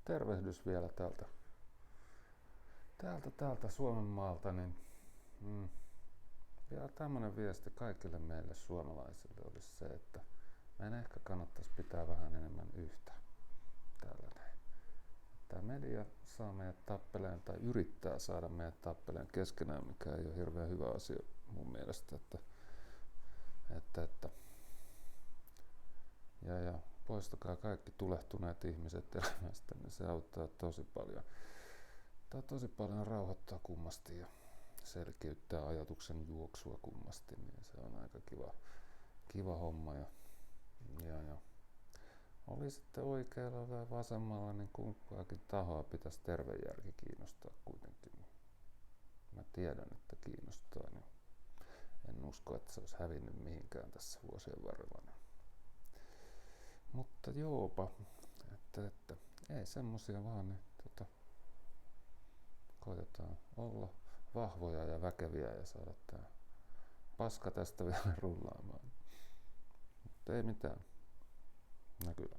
Tervehdys vielä täältä Suomen maalta, niin vielä tämmönen viesti kaikille meille suomalaisille olisi se, että meidän ehkä kannattaisi pitää vähän enemmän yhtä täällä näin. Tämä media saa meidät tappeleen tai yrittää saada meidät tappeleen keskenään, mikä ei ole hirveän hyvä asia mun mielestä, ja poistakaa kaikki tulehtuneet ihmiset elämästä, niin se auttaa tosi paljon. Tämä tosi paljon rauhoittaa kummasti ja selkeyttää ajatuksen juoksua kummasti, niin se on aika kiva homma. Ja oli sitten oikealla tai vasemmalla, niin kumpaakin tahoa pitäisi terve järki kiinnostaa kuitenkin. Mä tiedän, että kiinnostaa, niin en usko, että se olisi hävinnyt mihinkään tässä vuosien varrella. Mutta joopa, että ei semmosia vaan, niin koitetaan olla vahvoja ja väkeviä ja saada tää paska tästä vielä rullaamaan. Mutta ei mitään. Näkyy.